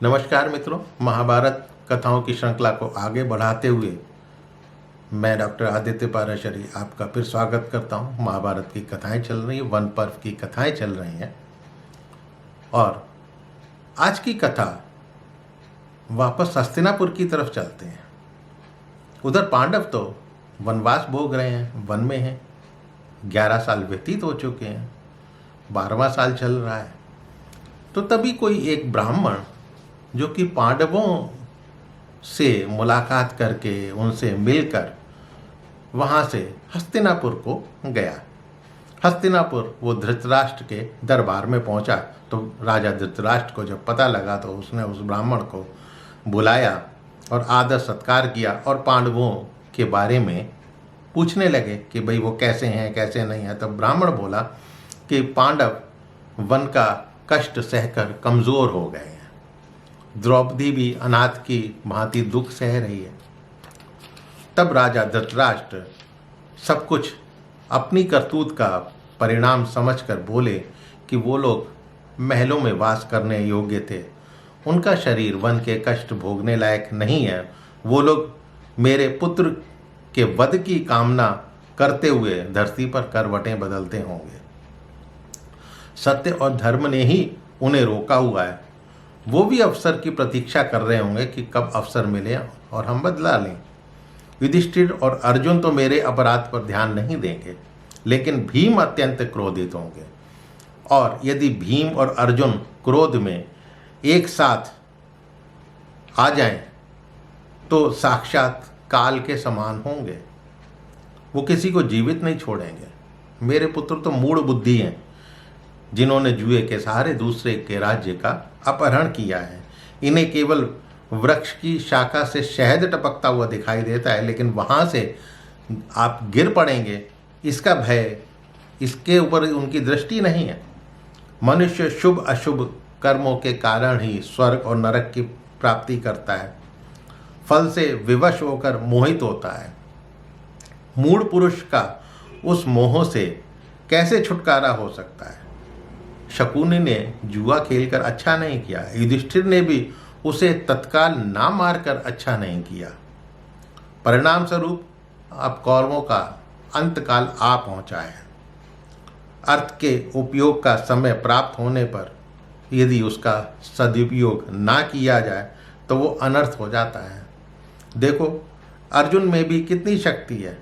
नमस्कार मित्रों, महाभारत कथाओं की श्रृंखला को आगे बढ़ाते हुए मैं डॉक्टर आदित्य पाराशरी आपका फिर स्वागत करता हूं। महाभारत की कथाएं चल रही हैं, वन पर्व की कथाएं चल रही हैं और आज की कथा वापस हस्तिनापुर की तरफ चलते हैं। उधर पांडव तो वनवास भोग रहे हैं, वन में हैं। 11 साल व्यतीत हो चुके हैं, 12वां साल चल रहा है। तो तभी कोई एक ब्राह्मण जो कि पांडवों से मुलाकात करके उनसे मिलकर वहाँ से हस्तिनापुर को गया। हस्तिनापुर वो धृतराष्ट्र के दरबार में पहुँचा तो राजा धृतराष्ट्र को जब पता लगा तो उसने उस ब्राह्मण को बुलाया और आदर सत्कार किया और पांडवों के बारे में पूछने लगे कि भाई वो कैसे हैं कैसे नहीं हैं। तब ब्राह्मण बोला कि पांडव वन का कष्ट सहकर कमज़ोर हो गए हैं। द्रौपदी भी अनाथ की भांति दुख सह रही है। तब राजा धृतराष्ट्र सब कुछ अपनी करतूत का परिणाम समझकर बोले कि वो लोग महलों में वास करने योग्य थे, उनका शरीर वन के कष्ट भोगने लायक नहीं है। वो लोग मेरे पुत्र के वध की कामना करते हुए धरती पर करवटें बदलते होंगे। सत्य और धर्म ने ही उन्हें रोका हुआ है। वो भी अवसर की प्रतीक्षा कर रहे होंगे कि कब अवसर मिले और हम बदला लें। युधिष्ठिर और अर्जुन तो मेरे अपराध पर ध्यान नहीं देंगे, लेकिन भीम अत्यंत क्रोधित होंगे और यदि भीम और अर्जुन क्रोध में एक साथ आ जाएं तो साक्षात काल के समान होंगे। वो किसी को जीवित नहीं छोड़ेंगे। मेरे पुत्र तो मूढ़ बुद्धि हैं, जिन्होंने जुए के सहारे दूसरे के राज्य का अपहरण किया है। इन्हें केवल वृक्ष की शाखा से शहद टपकता हुआ दिखाई देता है, लेकिन वहाँ से आप गिर पड़ेंगे इसका भय, इसके ऊपर उनकी दृष्टि नहीं है। मनुष्य शुभ अशुभ कर्मों के कारण ही स्वर्ग और नरक की प्राप्ति करता है। फल से विवश होकर मोहित होता है। मूढ़ पुरुष का उस मोह से कैसे छुटकारा हो सकता है। शकुनी ने जुआ खेलकर अच्छा नहीं किया, युधिष्ठिर ने भी उसे तत्काल ना मारकर अच्छा नहीं किया। परिणाम स्वरूप अब कौरवों का अंतकाल आ पहुंचा है। अर्थ के उपयोग का समय प्राप्त होने पर यदि उसका सदुपयोग ना किया जाए तो वो अनर्थ हो जाता है। देखो, अर्जुन में भी कितनी शक्ति है।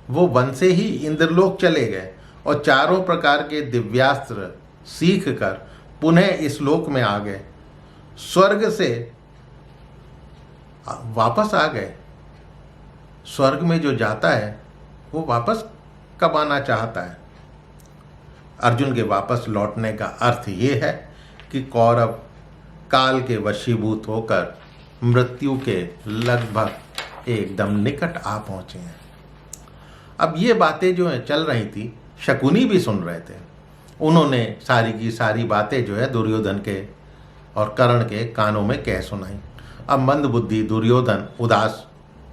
वो वन से ही इंद्रलोक चले गए और चारों प्रकार के दिव्यास्त्र सीख कर पुनः इस लोक में आ गए। स्वर्ग से वापस आ गए। स्वर्ग में जो जाता है वो वापस कब आना चाहता है। अर्जुन के वापस लौटने का अर्थ ये है कि कौरव काल के वशीभूत होकर मृत्यु के लगभग एकदम निकट आ पहुंचे हैं। अब ये बातें जो है चल रही थी, शकुनी भी सुन रहे थे। उन्होंने सारी की सारी बातें जो है दुर्योधन के और कर्ण के कानों में कह सुनाई। अब मंदबुद्धि दुर्योधन उदास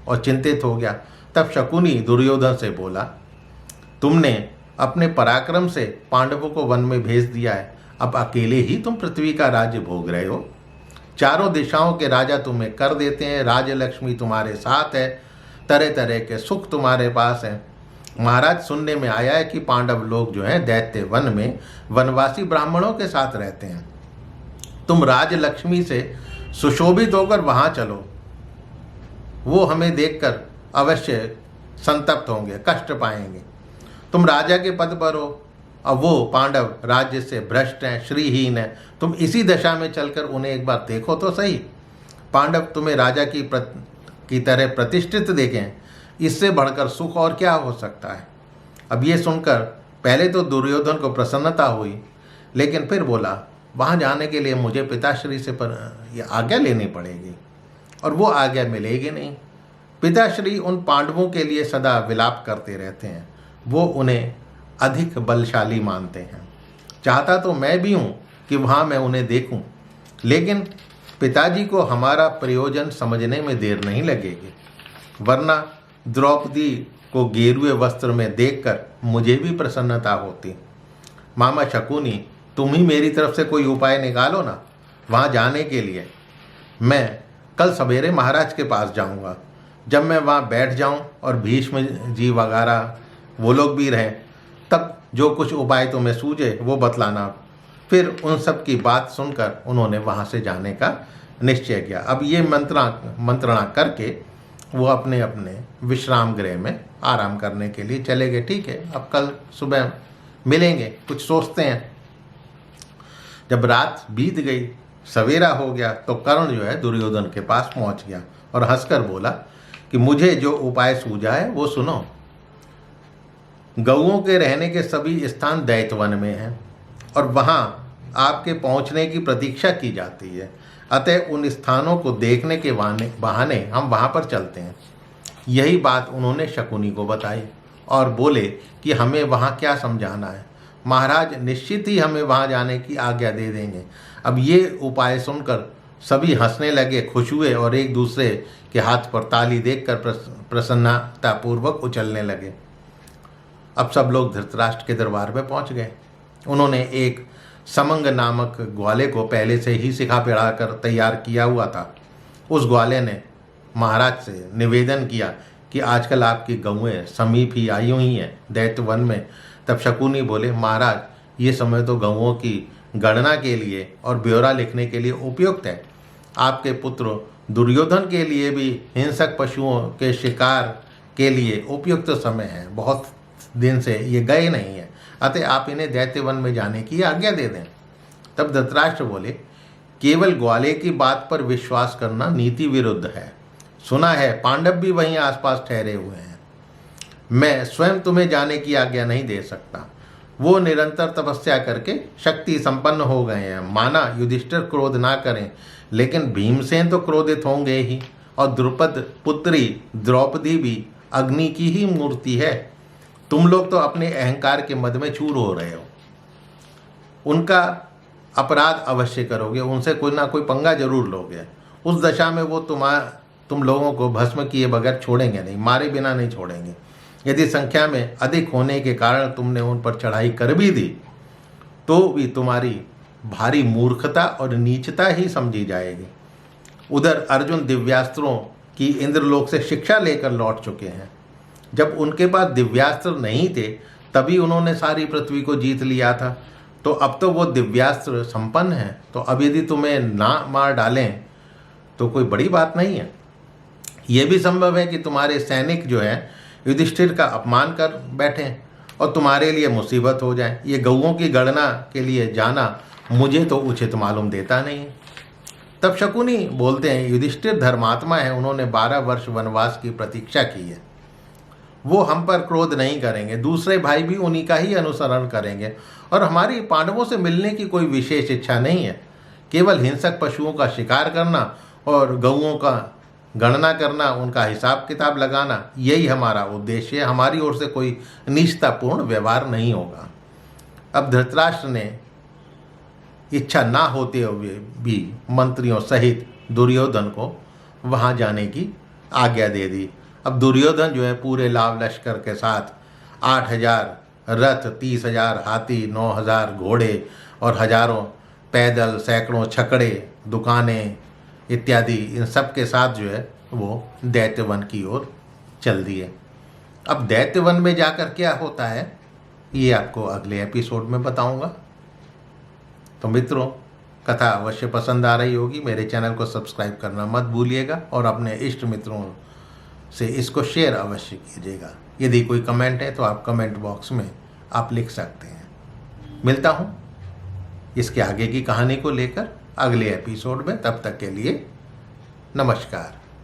और चिंतित हो गया। तब शकुनी दुर्योधन से बोला, तुमने अपने पराक्रम से पांडवों को वन में भेज दिया है, अब अकेले ही तुम पृथ्वी का राज्य भोग रहे हो। चारों दिशाओं के राजा तुम्हें कर देते हैं, राजलक्ष्मी तुम्हारे साथ है, तरह तरह के सुख तुम्हारे पास हैं। महाराज, सुनने में आया है कि पांडव लोग जो हैं दैत्य वन में वनवासी ब्राह्मणों के साथ रहते हैं। तुम राजलक्ष्मी से सुशोभित होकर वहाँ चलो, वो हमें देखकर अवश्य संतप्त होंगे, कष्ट पाएंगे। तुम राजा के पद पर हो और वो पांडव राज्य से भ्रष्ट हैं, श्रीहीन हैं। तुम इसी दशा में चलकर उन्हें एक बार देखो तो सही। पांडव तुम्हें राजा की तरह प्रतिष्ठित देखें, इससे बढ़कर सुख और क्या हो सकता है। अब ये सुनकर पहले तो दुर्योधन को प्रसन्नता हुई, लेकिन फिर बोला, वहाँ जाने के लिए मुझे पिताश्री से ये आज्ञा लेनी पड़ेगी और वो आज्ञा मिलेगी नहीं। पिताश्री उन पांडवों के लिए सदा विलाप करते रहते हैं, वो उन्हें अधिक बलशाली मानते हैं। चाहता तो मैं भी हूँ कि वहाँ मैं उन्हें देखूँ, लेकिन पिताजी को हमारा प्रयोजन समझने में देर नहीं लगेगी, वरना द्रौपदी को गेरुए वस्त्र में देखकर मुझे भी प्रसन्नता होती। मामा शकुनी, तुम ही मेरी तरफ से कोई उपाय निकालो ना वहाँ जाने के लिए। मैं कल सवेरे महाराज के पास जाऊंगा। जब मैं वहाँ बैठ जाऊं और भीष्म जी वगैरह वो लोग भी रहें, तब जो कुछ उपाय तुम्हें सूझे वो बतलाना। फिर उन सब की बात सुनकर उन्होंने वहाँ से जाने का निश्चय किया। अब ये मंत्रणा करके वो अपने अपने विश्राम गृह में आराम करने के लिए चले गए। ठीक है, अब कल सुबह मिलेंगे, कुछ सोचते हैं। जब रात बीत गई, सवेरा हो गया, तो कर्ण जो है दुर्योधन के पास पहुंच गया और हंसकर बोला कि मुझे जो उपाय सूझा है वो सुनो। गौओं के रहने के सभी स्थान दैत्यवन में हैं और वहाँ आपके पहुँचने की प्रतीक्षा की जाती है। अतः उन स्थानों को देखने के बहाने हम वहाँ पर चलते हैं। यही बात उन्होंने शकुनी को बताई और बोले कि हमें वहाँ क्या समझाना है, महाराज निश्चित ही हमें वहाँ जाने की आज्ञा दे देंगे। अब ये उपाय सुनकर सभी हंसने लगे, खुश हुए और एक दूसरे के हाथ पर ताली देखकर प्रसन्नतापूर्वक उछलने लगे। अब सब लोग धृतराष्ट्र के दरबार में पहुँच गए। उन्होंने एक समंग नामक ग्वाले को पहले से ही सिखा पिढ़ा कर तैयार किया हुआ था। उस ग्वाले ने महाराज से निवेदन किया कि आजकल आपकी गौएं समीप ही आई हुई हैं दैत्यवन में। तब शकुनी बोले, महाराज ये समय तो गौओं की गणना के लिए और ब्यौरा लिखने के लिए उपयुक्त है। आपके पुत्र दुर्योधन के लिए भी हिंसक पशुओं के शिकार के लिए उपयुक्त समय है। बहुत दिन से ये गए नहीं हैं, अतः आप इन्हें दैत्यवन में जाने की आज्ञा दे दें। तब धृतराष्ट्र बोले, केवल ग्वाले की बात पर विश्वास करना नीति विरुद्ध है। सुना है पांडव भी वहीं आसपास ठहरे हुए हैं। मैं स्वयं तुम्हें जाने की आज्ञा नहीं दे सकता। वो निरंतर तपस्या करके शक्ति संपन्न हो गए हैं। माना युधिष्ठिर क्रोध ना करें, लेकिन भीमसेन तो क्रोधित होंगे ही, और द्रुपद पुत्री द्रौपदी भी अग्नि की ही मूर्ति है। तुम लोग तो अपने अहंकार के मद में चूर हो रहे हो। उनका अपराध अवश्य करोगे, उनसे कोई ना कोई पंगा जरूर लोगे। उस दशा में वो तुम लोगों को भस्म किए बगैर छोड़ेंगे नहीं, मारे बिना नहीं छोड़ेंगे। यदि संख्या में अधिक होने के कारण तुमने उन पर चढ़ाई कर भी दी, तो भी तुम्हारी भारी मूर्खता और नीचता ही समझी जाएगी। उधर अर्जुन दिव्यास्त्रों की इंद्रलोक से शिक्षा लेकर लौट चुके हैं। जब उनके पास दिव्यास्त्र नहीं थे तभी उन्होंने सारी पृथ्वी को जीत लिया था, तो अब तो वो दिव्यास्त्र संपन्न है। तो अब यदि तुम्हें ना मार डालें तो कोई बड़ी बात नहीं है। ये भी संभव है कि तुम्हारे सैनिक जो है युधिष्ठिर का अपमान कर बैठें और तुम्हारे लिए मुसीबत हो जाए। ये गौओं की गणना के लिए जाना मुझे तो उचित मालूम देता नहीं। तब शकुनी बोलते हैं, युधिष्ठिर धर्मात्मा है, उन्होंने 12 वर्ष वनवास की प्रतीक्षा की है। वो हम पर क्रोध नहीं करेंगे, दूसरे भाई भी उन्हीं का ही अनुसरण करेंगे, और हमारी पांडवों से मिलने की कोई विशेष इच्छा नहीं है। केवल हिंसक पशुओं का शिकार करना और गौओं का गणना करना, उनका हिसाब किताब लगाना, यही हमारा उद्देश्य है। हमारी ओर से कोई निष्ठापूर्ण व्यवहार नहीं होगा। अब धृतराष्ट्र ने इच्छा ना होते हुए भी मंत्रियों सहित दुर्योधन को वहाँ जाने की आज्ञा दे दी। अब दुर्योधन जो है पूरे लाव लश्कर के साथ 8,000 रथ, 30,000 हाथी, 9,000 घोड़े और हजारों पैदल, सैकड़ों छकड़े, दुकानें इत्यादि, इन सब के साथ जो है वो दैत्यवन की ओर चल दिए। अब दैत्यवन में जाकर क्या होता है ये आपको अगले एपिसोड में बताऊंगा। तो मित्रों, कथा अवश्य पसंद आ रही होगी। मेरे चैनल को सब्सक्राइब करना मत भूलिएगा और अपने इष्ट मित्रों से इसको शेयर अवश्य कीजिएगा। यदि कोई कमेंट है तो आप कमेंट बॉक्स में आप लिख सकते हैं। मिलता हूँ इसके आगे की कहानी को लेकर अगले एपिसोड में। तब तक के लिए नमस्कार।